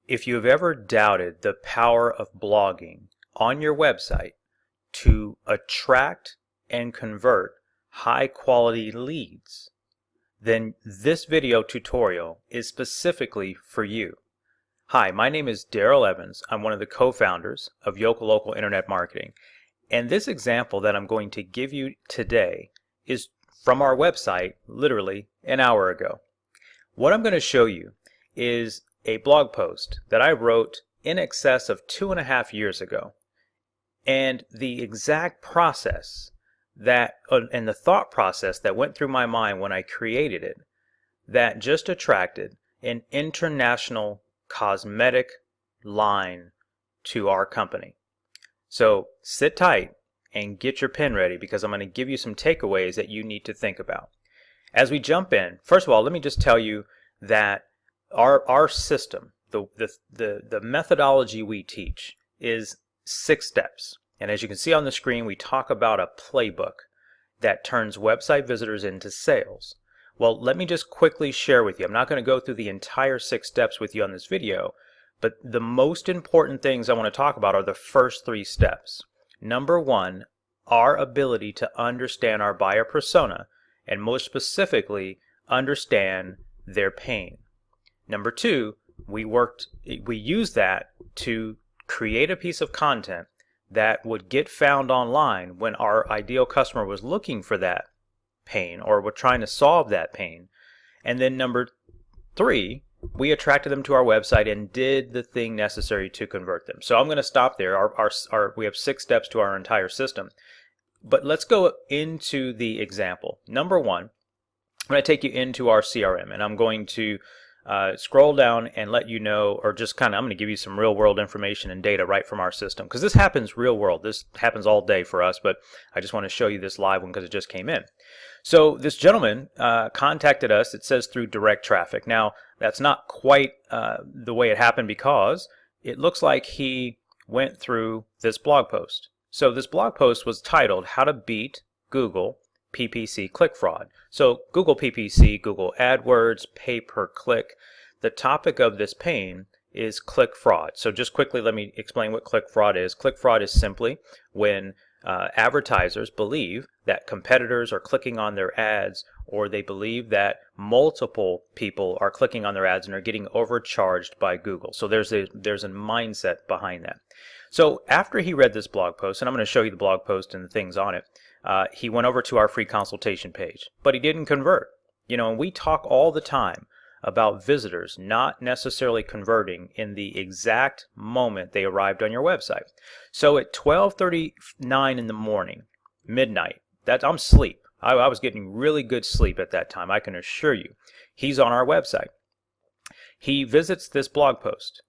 If you have ever doubted the power of blogging on your website to attract and convert high quality leads, then this video tutorial is specifically for you. Hi, my name is Daryl Evans. I'm one of the co-founders of Yokel Local Internet Marketing. And this example that I'm going to give you today is from our website literally an hour ago. What I'm going to show you is a blog post that I wrote in excess of 2.5 years ago. And the exact process that, and the thought process that went through my mind when I created it, that just attracted an international cosmetic line to our company. So sit tight and get your pen ready, because I'm going to give you some takeaways that you need to think about. As we jump in, first of all, let me just tell you that our system, the methodology we teach is 6 steps. And as you can see on the screen, we talk about a playbook that turns website visitors into sales. Well, let me just quickly share with you. I'm not going to go through the entire 6 steps with you on this video, but the most important things I want to talk about are the first 3 steps. Number 1, our ability to understand our buyer persona, and most specifically, understand their pain. Number 2, we used that to create a piece of content that would get found online when our ideal customer was looking for that pain or were trying to solve that pain. And then number 3, we attracted them to our website and did the thing necessary to convert them. So I'm going to stop there. We have 6 steps to our entire system. But let's go into the example. Number 1, I'm going to take you into our CRM, and I'm going to scroll down and let you know, or just I'm going to give you some real world information and data right from our system, because this happens real world. This happens all day for us, but I just want to show you this live one because it just came in. So this gentleman contacted us, it says through direct traffic. Now, that's not quite the way it happened, because it looks like he went through this blog post. So this blog post was titled, How to Beat Google PPC Click Fraud. So Google PPC, Google AdWords, pay per click. The topic of this pain is click fraud. So just quickly, let me explain what click fraud is. Click fraud is simply when advertisers believe that competitors are clicking on their ads, or they believe that multiple people are clicking on their ads and are getting overcharged by Google. So there's a mindset behind that. So after he read this blog post, and I'm going to show you the blog post and the things on it, he went over to our free consultation page, but he didn't convert. And we talk all the time about visitors not necessarily converting in the exact moment they arrived on your website. So at 12:39 in the morning, midnight, I'm asleep. I was getting really good sleep at that time, I can assure you. He's on our website. He visits this blog post.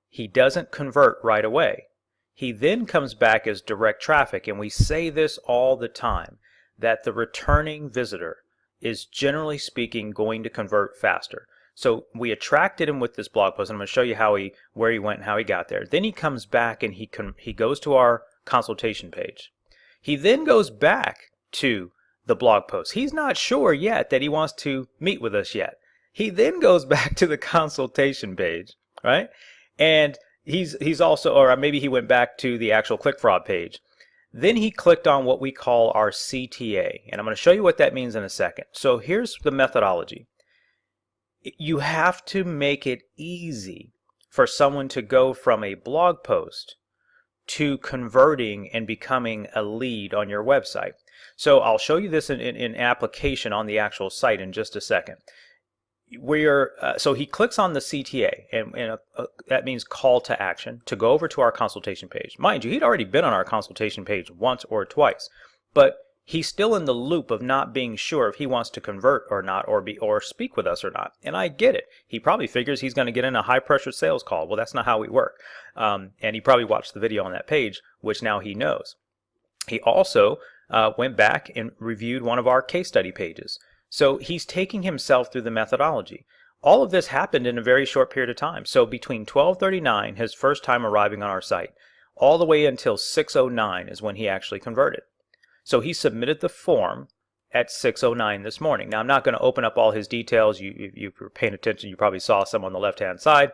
He doesn't convert right away. He then comes back as direct traffic, and we say this all the time, that the returning visitor is generally speaking going to convert faster. So we attracted him with this blog post, and I'm going to show you where he went and how he got there. Then he comes back and he goes to our consultation page. He then goes back to the blog post. He's not sure yet that he wants to meet with us yet. He then goes back to the consultation page, right? And he's also, or maybe he went back to the actual click fraud page. Then he clicked on what we call our CTA, and I'm going to show you what that means in a second. So here's the methodology. You have to make it easy for someone to go from a blog post to converting and becoming a lead on your website. So I'll show you this in application on the actual site in just a second. So he clicks on the CTA, and that means call to action, to go over to our consultation page. Mind you, he'd already been on our consultation page once or twice, but he's still in the loop of not being sure if he wants to convert or not, or speak with us or not. And I get it. He probably figures he's going to get in a high-pressure sales call. Well, that's not how we work. And he probably watched the video on that page, which now he knows. He also went back and reviewed one of our case study pages. So he's taking himself through the methodology. All of this happened in a very short period of time. So between 12:39, his first time arriving on our site, all the way until 6:09 is when he actually converted. So he submitted the form at 6:09 this morning. Now, I'm not going to open up all his details. If you were paying attention, you probably saw some on the left-hand side.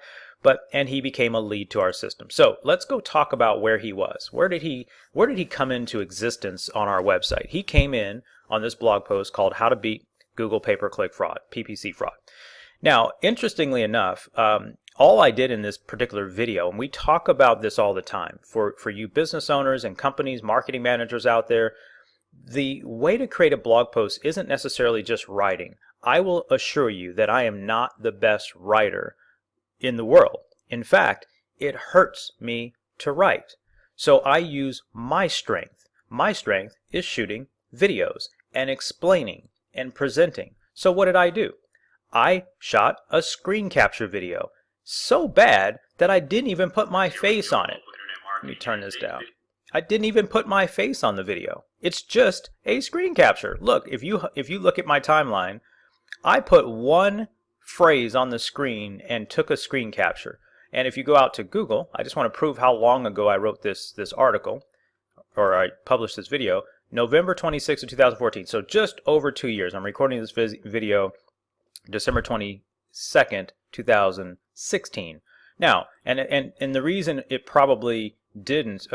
And he became a lead to our system. So let's go talk about where he was. Where did he come into existence on our website? He came in on this blog post called How to Beat Google Pay-Per-Click Fraud, PPC fraud. Now, interestingly enough, all I did in this particular video, and we talk about this all the time, for you business owners and companies, marketing managers out there, the way to create a blog post isn't necessarily just writing. I will assure you that I am not the best writer in the world. In fact, it hurts me to write. So I use my strength. My strength is shooting videos and explaining and presenting. So what did I do? I shot a screen capture video. So bad that I didn't even put my face on it. Let me turn this down. I didn't even put my face on the video. It's just a screen capture. Look, if you look at my timeline, I put one phrase on the screen and took a screen capture. And if you go out to Google, I just want to prove how long ago I wrote this article, or I published this video, November 26th of 2014. So just over 2 years. I'm recording this video December 22nd, 2016. Now, and the reason it probably didn't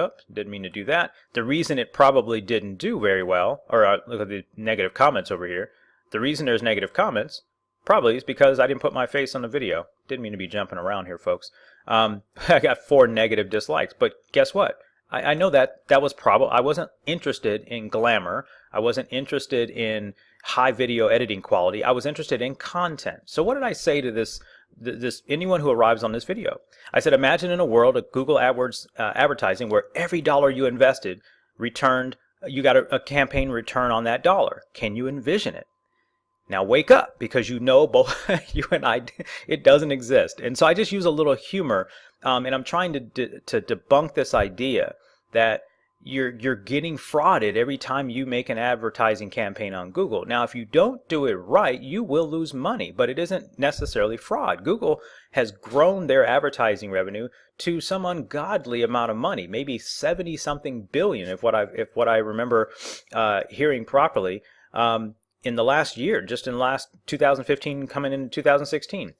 mean to do that. The reason it probably didn't do very well, or look at the negative comments over here. The reason there's negative comments probably is because I didn't put my face on the video. Didn't mean to be jumping around here, folks. I got 4 negative dislikes, but guess what? I know that was probably, I wasn't interested in glamour. I wasn't interested in high video editing quality. I was interested in content. So what did I say to this anyone who arrives on this video? I said, imagine in a world of Google AdWords advertising where every dollar you invested returned, you got a campaign return on that dollar. Can you envision it? Now wake up, because you know, both you and I, it doesn't exist. And so I just use a little humor, and I'm trying to debunk this idea that you're getting frauded every time you make an advertising campaign on Google. Now, if you don't do it right, you will lose money, but it isn't necessarily fraud. Google has grown their advertising revenue to some ungodly amount of money, maybe 70-something billion, if what I remember hearing properly, in the last year, just in the last 2015 coming into 2016.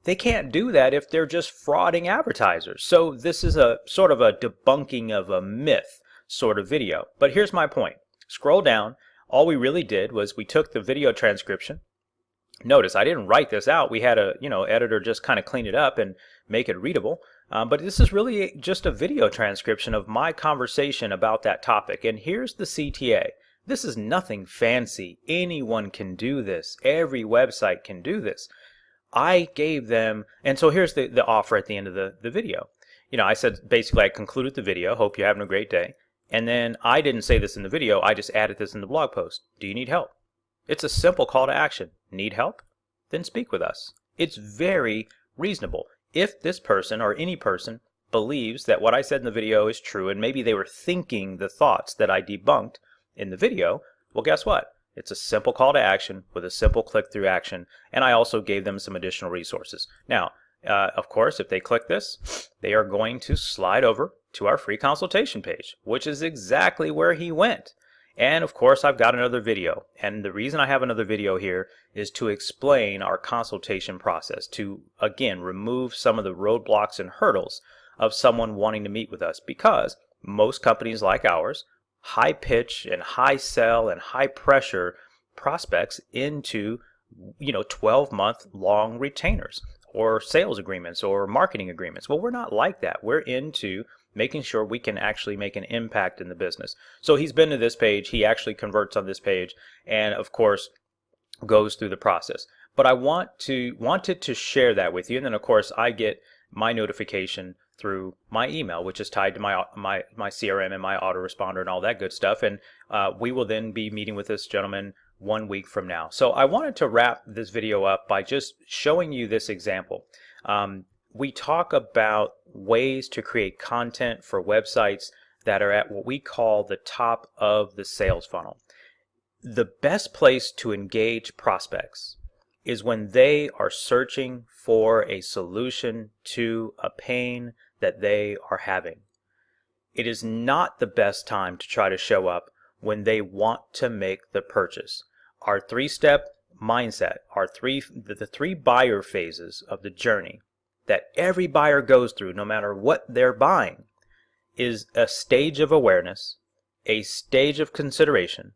They can't do that if they're just frauding advertisers. So this is a sort of a debunking of a myth sort of video. But here's my point. Scroll down. All we really did was we took the video transcription. Notice I didn't write this out. We had a editor just kind of clean it up and make it readable. But this is really just a video transcription of my conversation about that topic. And here's the CTA. This is nothing fancy. Anyone can do this. Every website can do this. I gave them, and so here's the offer at the end of the video. I said, basically, I concluded the video, hope you're having a great day. And then I didn't say this in the video, I just added this in the blog post. Do you need help? It's a simple call to action. Need help? Then speak with us. It's very reasonable. If this person or any person believes that what I said in the video is true, and maybe they were thinking the thoughts that I debunked in the video, well, guess what? It's a simple call to action with a simple click-through action, and I also gave them some additional resources. Now, of course, if they click this, they are going to slide over to our free consultation page, which is exactly where he went. And of course, I've got another video, and the reason I have another video here is to explain our consultation process, to, again, remove some of the roadblocks and hurdles of someone wanting to meet with us, because most companies like ours high pitch and high sell and high pressure prospects into 12-month long retainers or sales agreements or marketing agreements. Well, we're not like that. We're into making sure we can actually make an impact in the business. So he's been to this page, he actually converts on this page, and of course goes through the process. But I wanted to share that with you, and then of course I get my notification through my email, which is tied to my CRM and my autoresponder and all that good stuff. And we will then be meeting with this gentleman 1 week from now. So I wanted to wrap this video up by just showing you this example. We talk about ways to create content for websites that are at what we call the top of the sales funnel. The best place to engage prospects is when they are searching for a solution to a pain that they are having. It is not the best time to try to show up when they want to make the purchase. Our 3-step mindset, the 3 buyer phases of the journey, that every buyer goes through, no matter what they're buying, is a stage of awareness, a stage of consideration,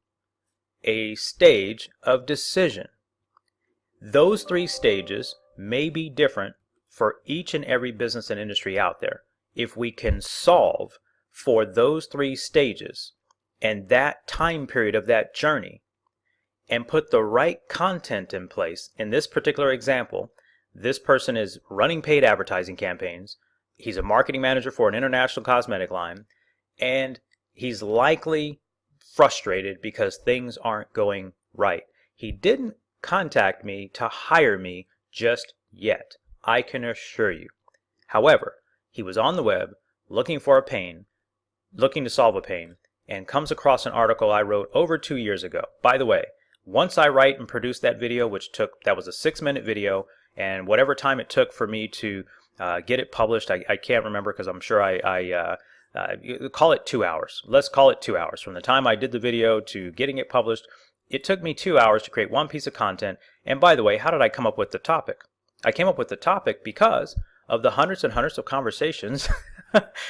a stage of decision. Those three stages may be different for each and every business and industry out there. If we can solve for those three stages and that time period of that journey and put the right content in place, in this particular example, this person is running paid advertising campaigns, he's a marketing manager for an international cosmetic line, and he's likely frustrated because things aren't going right. He didn't contact me to hire me just yet, I can assure you. However, he was on the web looking for a pain, looking to solve a pain, and comes across an article I wrote over 2 years ago. By the way, once I write and produce that video, that was a 6-minute video, and whatever time it took for me to get it published, I can't remember because I'm sure call it 2 hours. Let's call it 2 hours. From the time I did the video to getting it published, it took me 2 hours to create one piece of content. And by the way, how did I come up with the topic? I came up with the topic because of the hundreds and hundreds of conversations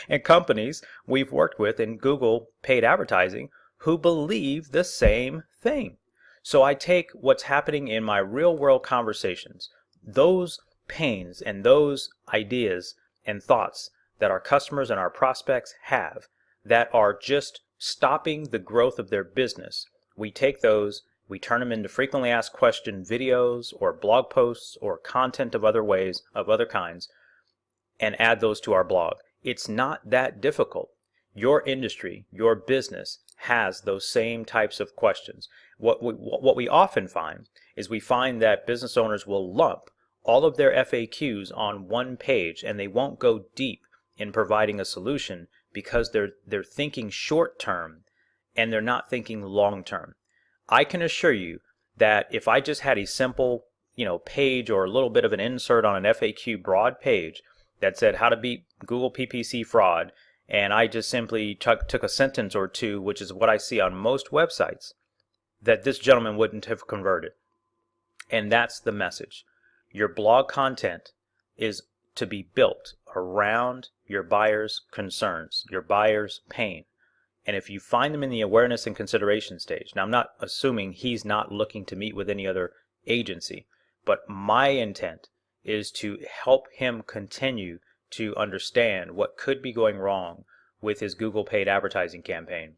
and companies we've worked with in Google paid advertising who believe the same thing. So I take what's happening in my real world conversations, those pains and those ideas and thoughts that our customers and our prospects have that are just stopping the growth of their business. We take those, we turn them into frequently asked question videos or blog posts or content of other kinds, and add those to our blog. It's not that difficult. Your industry, your business has those same types of questions. What we often find is we find that business owners will lump all of their FAQs on one page and they won't go deep in providing a solution because they're thinking short term and they're not thinking long term. I can assure you that if I just had a simple, page or a little bit of an insert on an FAQ broad page that said how to beat Google PPC fraud, and I just simply took a sentence or two, which is what I see on most websites, that this gentleman wouldn't have converted. And that's the message. Your blog content is to be built around your buyer's concerns, your buyer's pain. And if you find them in the awareness and consideration stage, now I'm not assuming he's not looking to meet with any other agency, but my intent is to help him continue to understand what could be going wrong with his Google paid advertising campaign.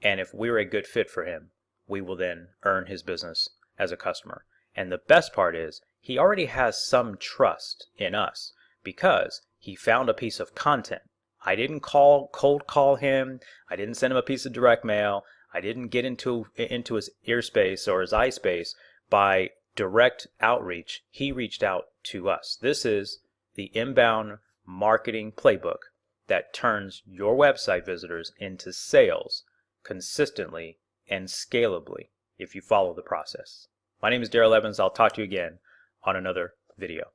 And if we're a good fit for him, we will then earn his business as a customer. And the best part is he already has some trust in us because he found a piece of content. I didn't cold call him. I didn't send him a piece of direct mail. I didn't get into his ear space or his eye space by direct outreach. He reached out to us. This is the inbound marketing playbook that turns your website visitors into sales consistently and scalably if you follow the process. My name is Darrell Evans. I'll talk to you again on another video.